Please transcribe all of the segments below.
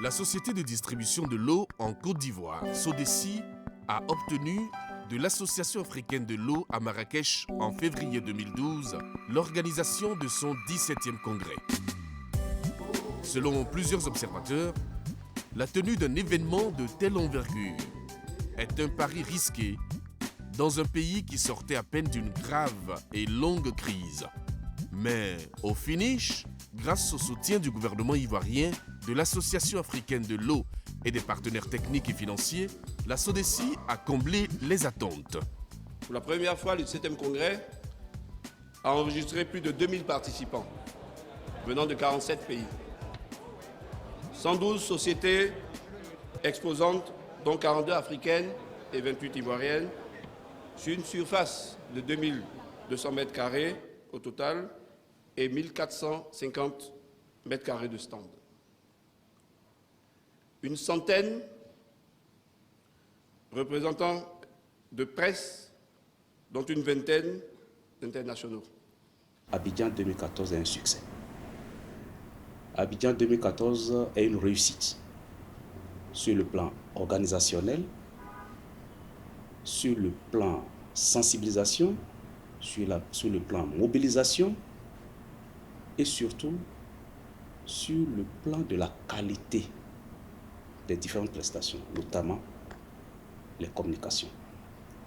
La société de distribution de l'eau en Côte d'Ivoire, SODECI, a obtenu de l'Association africaine de l'eau à Marrakech en février 2012 l'organisation de son 17e congrès. Selon plusieurs observateurs, la tenue d'un événement de telle envergure est un pari risqué dans un pays qui sortait à peine d'une grave et longue crise. Mais au finish, grâce au soutien du gouvernement ivoirien, de l'Association africaine de l'eau et des partenaires techniques et financiers, la SODECI a comblé les attentes. Pour la première fois, le 7e congrès a enregistré plus de 2000 participants venant de 47 pays. 112 sociétés exposantes, dont 42 africaines et 28 ivoiriennes, sur une surface de 2200 mètres carrés au total et 1450 mètres carrés de stand. Une centaine représentants de presse, dont une vingtaine d'internationaux. Abidjan 2014 est un succès. Abidjan 2014 est une réussite sur le plan organisationnel, sur le plan sensibilisation, sur le plan mobilisation et surtout sur le plan de la qualité des différentes prestations, notamment les communications.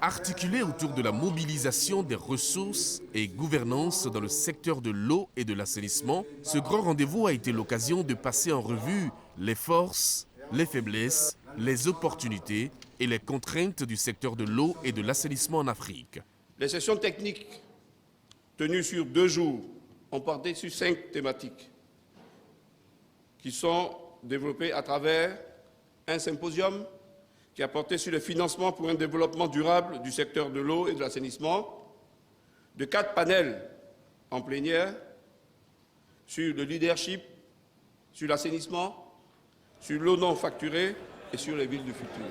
Articulé autour de la mobilisation des ressources et gouvernance dans le secteur de l'eau et de l'assainissement, ce grand rendez-vous a été l'occasion de passer en revue les forces, les faiblesses, les opportunités et les contraintes du secteur de l'eau et de l'assainissement en Afrique. Les sessions techniques tenues sur 2 jours ont porté sur 5 thématiques qui sont développées à travers un symposium qui a porté sur le financement pour un développement durable du secteur de l'eau et de l'assainissement, de 4 panels en plénière sur le leadership, sur l'assainissement, sur l'eau non facturée et sur les villes du futur.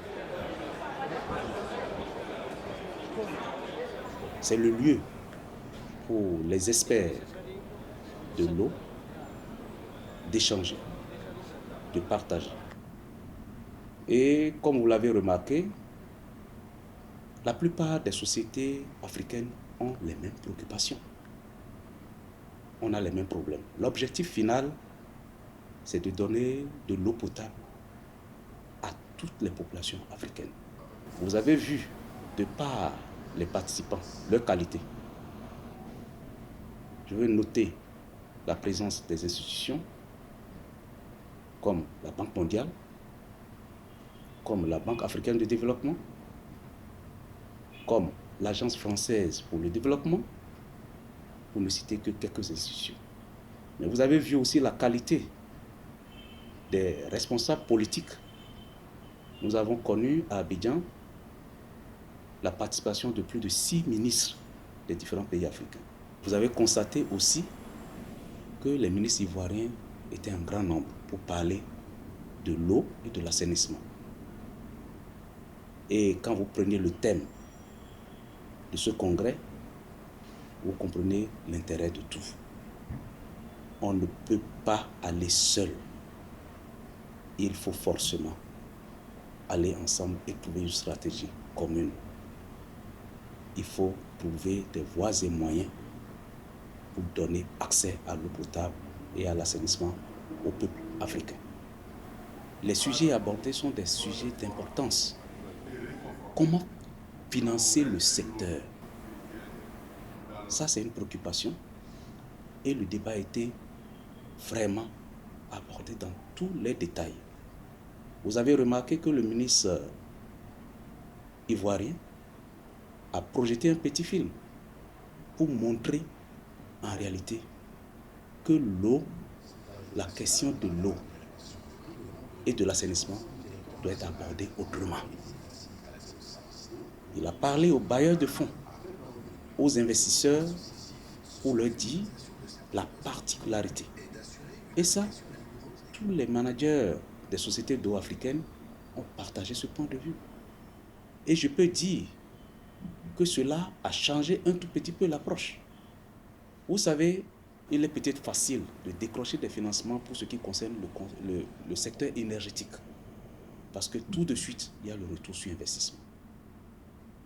C'est le lieu pour les experts de l'eau d'échanger, de partager. Et comme vous l'avez remarqué, la plupart des sociétés africaines ont les mêmes préoccupations. On a les mêmes problèmes. L'objectif final, c'est de donner de l'eau potable à toutes les populations africaines. Vous avez vu, de par les participants, leur qualité. Je veux noter la présence des institutions comme la Banque mondiale, comme la Banque africaine de développement, comme l'Agence française pour le développement, pour ne citer que quelques institutions. Mais vous avez vu aussi la qualité des responsables politiques. Nous avons connu à Abidjan la participation de plus de 6 ministres des différents pays africains. Vous avez constaté aussi que les ministres ivoiriens étaient en grand nombre pour parler de l'eau et de l'assainissement. Et quand vous prenez le thème de ce congrès, vous comprenez l'intérêt de tout. On ne peut pas aller seul. Il faut forcément aller ensemble et trouver une stratégie commune. Il faut trouver des voies et moyens pour donner accès à l'eau potable et à l'assainissement au peuple africain. Les sujets abordés sont des sujets d'importance. Comment financer le secteur? Ça, c'est une préoccupation. Et le débat a été vraiment abordé dans tous les détails. Vous avez remarqué que le ministre ivoirien a projeté un petit film pour montrer en réalité que l'eau, la question de l'eau et de l'assainissement doit être abordée autrement. Il a parlé aux bailleurs de fonds, aux investisseurs, pour leur dire la particularité. Et ça, tous les managers des sociétés d'eau africaines ont partagé ce point de vue. Et je peux dire que cela a changé un tout petit peu l'approche. Vous savez, Il est peut-être facile de décrocher des financements pour ce qui concerne le secteur énergétique. Parce que tout de suite, il y a le retour sur investissement.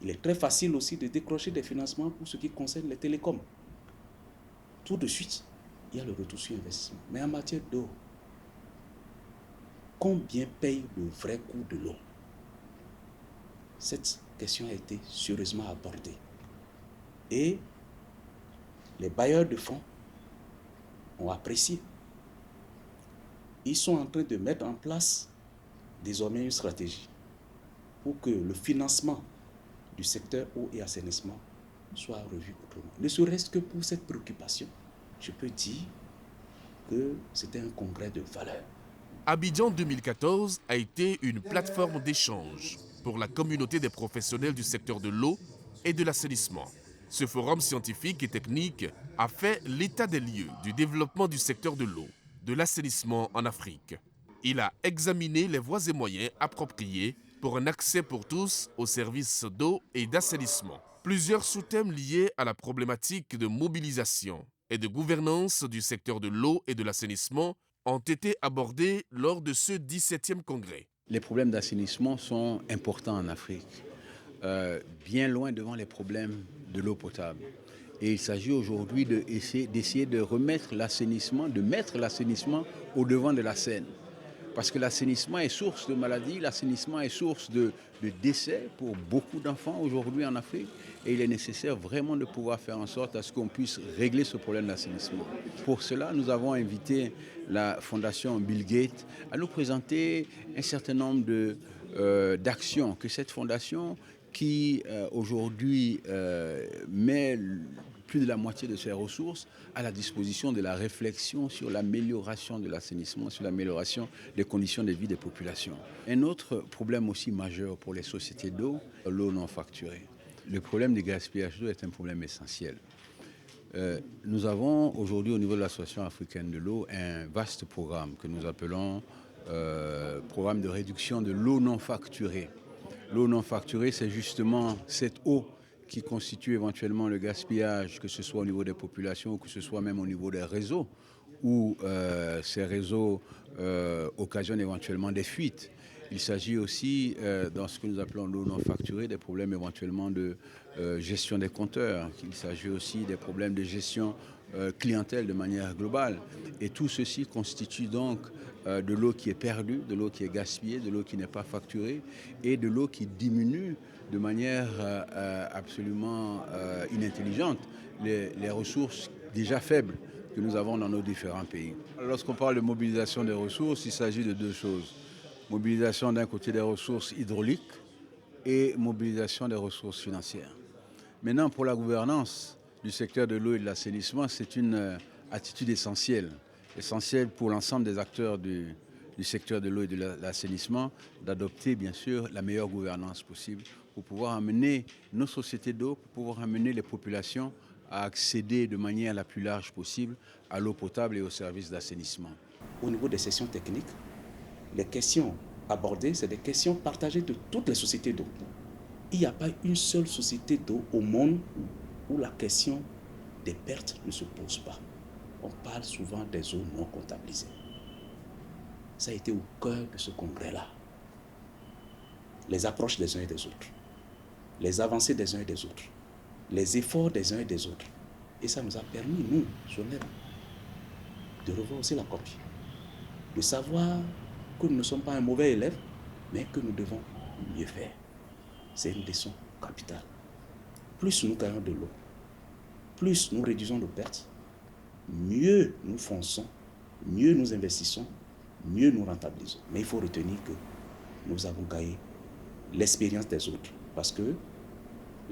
Il est très facile aussi de décrocher des financements pour ce qui concerne les télécoms. Tout de suite, il y a le retour sur investissement. Mais en matière d'eau, combien paye le vrai coût de l'eau? Cette question a été sérieusement abordée. Et les bailleurs de fonds ont apprécié. Ils sont en train de mettre en place désormais une stratégie pour que le financement du secteur eau et assainissement soit revu autrement. Ne serait-ce que pour cette préoccupation, je peux dire que c'était un congrès de valeur. Abidjan 2014 a été une plateforme d'échange pour la communauté des professionnels du secteur de l'eau et de l'assainissement. Ce forum scientifique et technique a fait l'état des lieux du développement du secteur de l'eau, de l'assainissement en Afrique. Il a examiné les voies et moyens appropriés pour un accès pour tous aux services d'eau et d'assainissement. Plusieurs sous-thèmes liés à la problématique de mobilisation et de gouvernance du secteur de l'eau et de l'assainissement ont été abordés lors de ce 17e congrès. Les problèmes d'assainissement sont importants en Afrique, bien loin devant les problèmes de l'eau potable. Et il s'agit aujourd'hui d'essayer de remettre l'assainissement, de mettre l'assainissement au devant de la scène. Parce que l'assainissement est source de maladies, l'assainissement est source de décès pour beaucoup d'enfants aujourd'hui en Afrique. Et il est nécessaire vraiment de pouvoir faire en sorte à ce qu'on puisse régler ce problème d'assainissement. Pour cela, nous avons invité la Fondation Bill Gates à nous présenter un certain nombre d'actions que cette fondation, qui aujourd'hui met plus de la moitié de ses ressources à la disposition de la réflexion sur l'amélioration de l'assainissement, sur l'amélioration des conditions de vie des populations. Un autre problème aussi majeur pour les sociétés d'eau, l'eau non facturée. Le problème du gaspillage d'eau est un problème essentiel. Nous avons aujourd'hui au niveau de l'Association africaine de l'eau un vaste programme que nous appelons programme de réduction de l'eau non facturée. L'eau non facturée, c'est justement cette eau qui constitue éventuellement le gaspillage, que ce soit au niveau des populations ou que ce soit même au niveau des réseaux, où ces réseaux occasionnent éventuellement des fuites. Il s'agit aussi, dans ce que nous appelons l'eau non facturée, des problèmes éventuellement de gestion des compteurs. Il s'agit aussi des problèmes de gestion clientèle de manière globale. Et tout ceci constitue donc de l'eau qui est perdue, de l'eau qui est gaspillée, de l'eau qui n'est pas facturée et de l'eau qui diminue de manière absolument inintelligente les ressources déjà faibles que nous avons dans nos différents pays. Lorsqu'on parle de mobilisation des ressources, il s'agit de deux choses. Mobilisation d'un côté des ressources hydrauliques et mobilisation des ressources financières. Maintenant, pour la gouvernance du secteur de l'eau et de l'assainissement, c'est une attitude essentielle pour l'ensemble des acteurs du secteur de l'eau et de l'assainissement, d'adopter bien sûr la meilleure gouvernance possible pour pouvoir amener nos sociétés d'eau, pour pouvoir amener les populations à accéder de manière la plus large possible à l'eau potable et aux services d'assainissement. Au niveau des sessions techniques, les questions abordées, c'est des questions partagées de toutes les sociétés d'eau. Il n'y a pas une seule société d'eau au monde où la question des pertes ne se pose pas. On parle souvent des eaux non comptabilisées. Ça a été au cœur de ce congrès-là. Les approches des uns et des autres, les avancées des uns et des autres, les efforts des uns et des autres. Et ça nous a permis, nous, Jonel, de revoir aussi la copie, de savoir que nous ne sommes pas un mauvais élève, mais que nous devons mieux faire. C'est une leçon capitale. Plus nous gagnons de l'eau, plus nous réduisons nos pertes, mieux nous fonçons, mieux nous investissons, mieux nous rentabilisons. Mais il faut retenir que nous avons gagné l'expérience des autres, parce que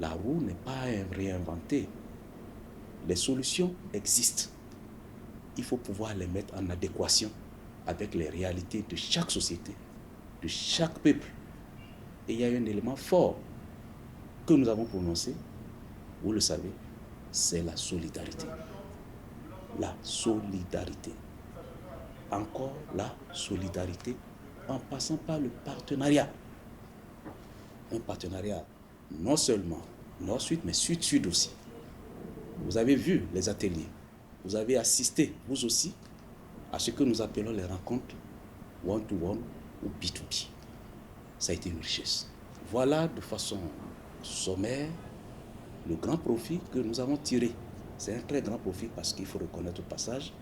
la roue n'est pas réinventée. Les solutions existent. Il faut pouvoir les mettre en adéquation avec les réalités de chaque société, de chaque peuple. Et il y a un élément fort que nous avons prononcé, vous le savez, c'est la solidarité. La solidarité. Encore la solidarité en passant par le partenariat. Un partenariat non seulement Nord-Sud, mais Sud-Sud aussi. Vous avez vu les ateliers. vous avez assisté, vous aussi, à ce que nous appelons les rencontres one-to-one ou B2B. Ça a été une richesse. Voilà de façon sommaire le grand profit que nous avons tiré. C'est un très grand profit parce qu'il faut reconnaître au passage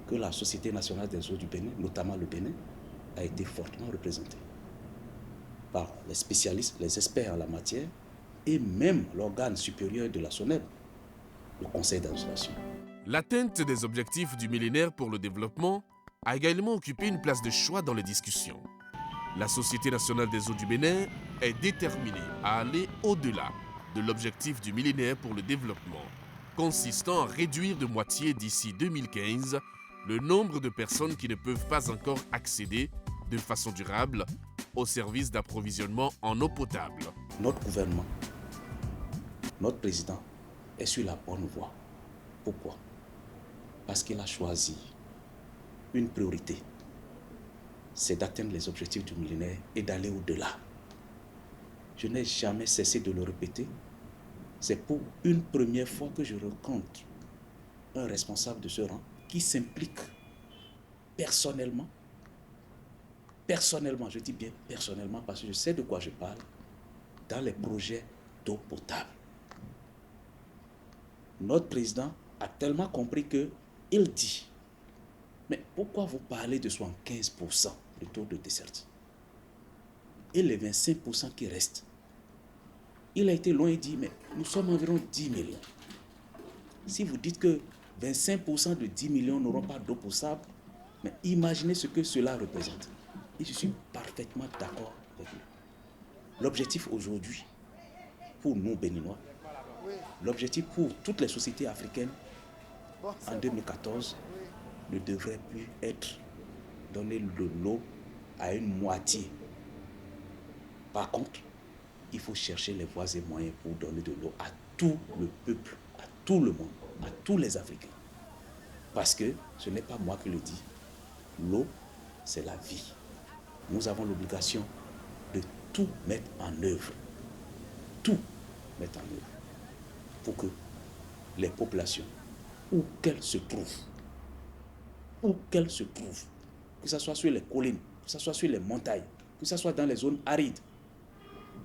que la Société nationale des eaux du Bénin, notamment le Bénin, a été fortement représentée par les spécialistes, les experts en la matière et même l'organe supérieur de la SONEB, le Conseil d'administration. L'atteinte des objectifs du millénaire pour le développement a également occupé une place de choix dans les discussions. La Société nationale des eaux du Bénin est déterminée à aller au-delà de l'objectif du millénaire pour le développement, consistant à réduire de moitié d'ici 2015 le nombre de personnes qui ne peuvent pas encore accéder de façon durable aux services d'approvisionnement en eau potable. Notre gouvernement, notre président est sur la bonne voie. Pourquoi? Parce qu'il a choisi une priorité, c'est d'atteindre les objectifs du millénaire et d'aller au-delà. Je n'ai jamais cessé de le répéter. C'est pour une première fois que je rencontre un responsable de ce rang qui s'implique personnellement, je dis bien personnellement parce que je sais de quoi je parle, dans les projets d'eau potable. Notre président a tellement compris qu'il dit, mais pourquoi vous parlez de 75% de taux de desserte et les 25% qui restent? Il a été loin et dit, mais nous sommes environ 10 millions. Si vous dites que 25% de 10 millions n'auront pas d'eau potable, mais imaginez ce que cela représente. Et je suis parfaitement d'accord avec lui. L'objectif aujourd'hui, pour nous Béninois, l'objectif pour toutes les sociétés africaines en 2014 ne devrait plus être donner de l'eau à une moitié. Par contre, il faut chercher les voies et moyens pour donner de l'eau à tout le peuple, à tout le monde, à tous les Africains. Parce que ce n'est pas moi qui le dis. L'eau, c'est la vie. Nous avons l'obligation de tout mettre en œuvre. Tout mettre en œuvre. Pour que les populations, où qu'elles se trouvent, que ce soit sur les collines, que ce soit sur les montagnes, que ce soit dans les zones arides,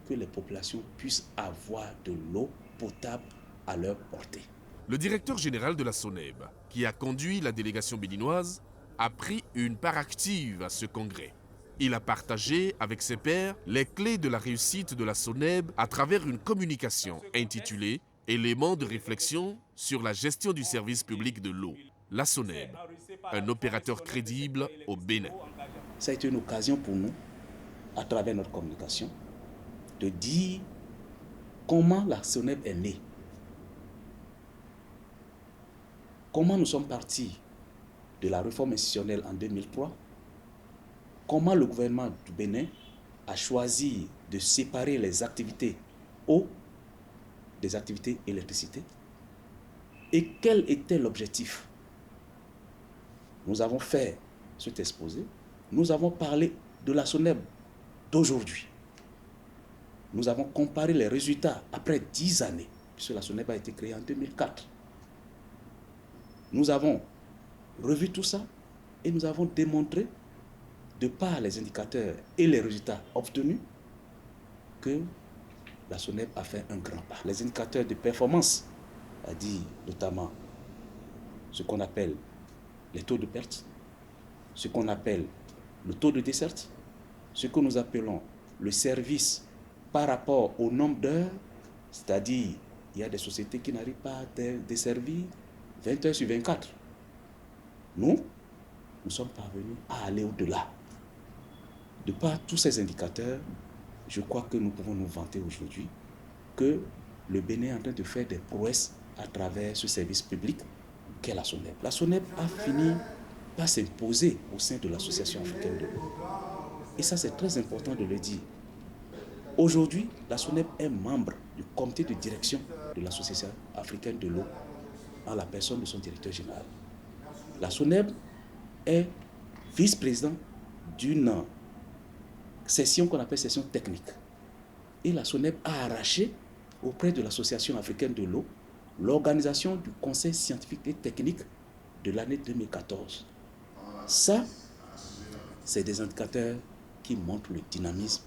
que les populations puissent avoir de l'eau potable à leur portée. Le directeur général de la SONEB, qui a conduit la délégation béninoise, a pris une part active à ce congrès. Il a partagé avec ses pairs les clés de la réussite de la SONEB à travers une communication intitulée « Éléments de réflexion sur la gestion du service public de l'eau ». La SONEB, un opérateur crédible au Bénin. Ça a été une occasion pour nous, à travers notre communication, de dire comment la SONEB est née. Comment nous sommes partis de la réforme institutionnelle en 2003. Comment le gouvernement du Bénin a choisi de séparer les activités eau des activités électricité. Et quel était l'objectif? Nous avons fait cet exposé. Nous avons parlé de la SONEB d'aujourd'hui. Nous avons comparé les résultats après 10 années, puisque la SONEB a été créée en 2004. Nous avons revu tout ça et nous avons démontré, de par les indicateurs et les résultats obtenus, que la SONEB a fait un grand pas. Les indicateurs de performance, c'est-à-dire notamment ce qu'on appelle les taux de perte, ce qu'on appelle le taux de desserte, ce que nous appelons le service par rapport au nombre d'heures, c'est-à-dire il y a des sociétés qui n'arrivent pas à desservir 20 heures sur 24. Nous sommes parvenus à aller au-delà. De par tous ces indicateurs, je crois que nous pouvons nous vanter aujourd'hui que le Bénin est en train de faire des prouesses à travers ce service public qu'est la SONEB. La SONEB a fini par s'imposer au sein de l'Association africaine de l'eau. Et ça, c'est très important de le dire. Aujourd'hui, la SONEB est membre du comité de direction de l'Association africaine de l'eau en la personne de son directeur général. La SONEB est vice-président d'une session qu'on appelle session technique. Et la SONEB a arraché auprès de l'Association africaine de l'eau l'organisation du conseil scientifique et technique de l'année 2014. Ça, c'est des indicateurs qui montrent le dynamisme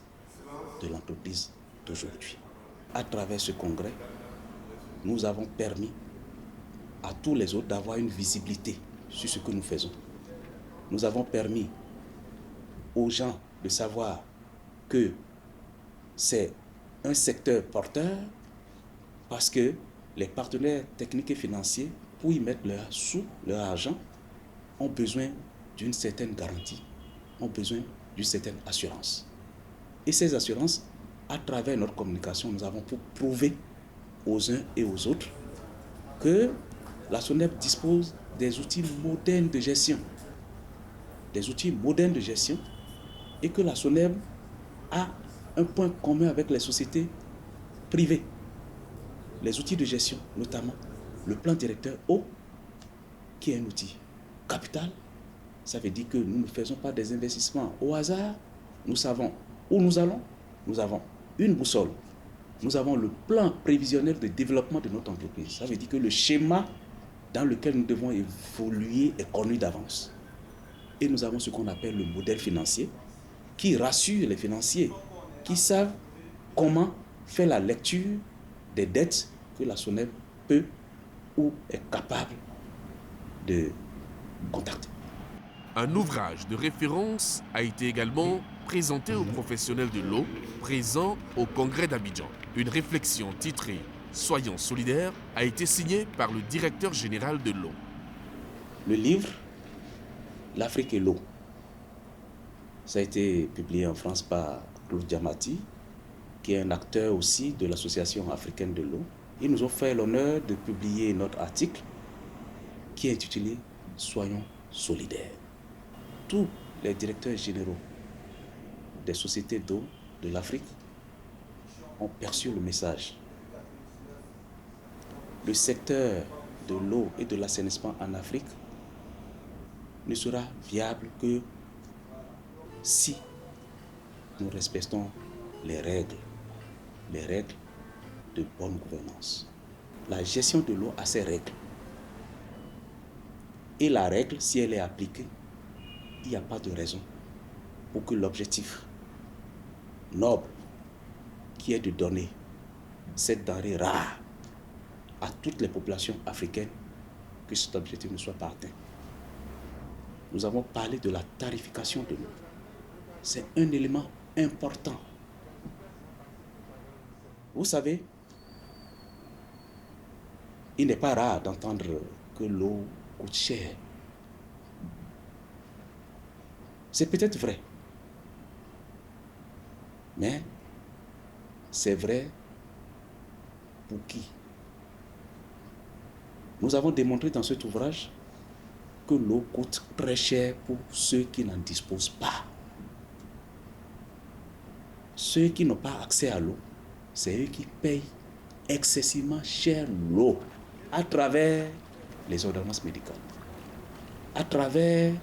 de l'entreprise d'aujourd'hui. À travers ce congrès, nous avons permis à tous les autres d'avoir une visibilité sur ce que nous faisons. Nous avons permis aux gens de savoir que c'est un secteur porteur parce que les partenaires techniques et financiers, pour y mettre leurs sous, leur argent, ont besoin d'une certaine garantie, ont besoin d'une certaine assurance. Et ces assurances, à travers notre communication, nous avons pour prouver aux uns et aux autres que la SONEB dispose des outils modernes de gestion. Des outils modernes de gestion et que la SONEB a un point commun avec les sociétés privées. Les outils de gestion, notamment le plan directeur eau, qui est un outil capital. Ça veut dire que nous ne faisons pas des investissements au hasard. Nous savons où nous allons. Nous avons une boussole. Nous avons le plan prévisionnel de développement de notre entreprise. Ça veut dire que le schéma dans lequel nous devons évoluer est connu d'avance. Et nous avons ce qu'on appelle le modèle financier qui rassure les financiers, qui savent comment faire la lecture des dettes que la SONEB peut ou est capable de contacter. Un ouvrage de référence a été également présenté aux professionnels de l'eau présents au congrès d'Abidjan. Une réflexion titrée « Soyons solidaires » a été signée par le directeur général de l'eau. Le livre « L'Afrique et l'eau », ça a été publié en France par Claude Diamati, qui est un acteur aussi de l'Association africaine de l'eau. Ils nous ont fait l'honneur de publier notre article qui est intitulé « Soyons solidaires ». Tous les directeurs généraux des sociétés d'eau de l'Afrique ont perçu le message. Le secteur de l'eau et de l'assainissement en Afrique ne sera viable que si nous respectons les règles de bonne gouvernance. La gestion de l'eau a ses règles. Et la règle, si elle est appliquée, il n'y a pas de raison pour que l'objectif noble, qui est de donner cette denrée rare à toutes les populations africaines, que cet objectif ne soit pas atteint. Nous avons parlé de la tarification de l'eau. C'est un élément important. Vous savez, il n'est pas rare d'entendre que l'eau coûte cher. C'est peut-être vrai. Mais c'est vrai pour qui? Nous avons démontré dans cet ouvrage que l'eau coûte très cher pour ceux qui n'en disposent pas. Ceux qui n'ont pas accès à l'eau, c'est eux qui payent excessivement cher l'eau à travers les ordonnances médicales, à travers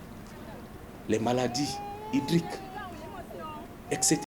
les maladies hydriques, etc.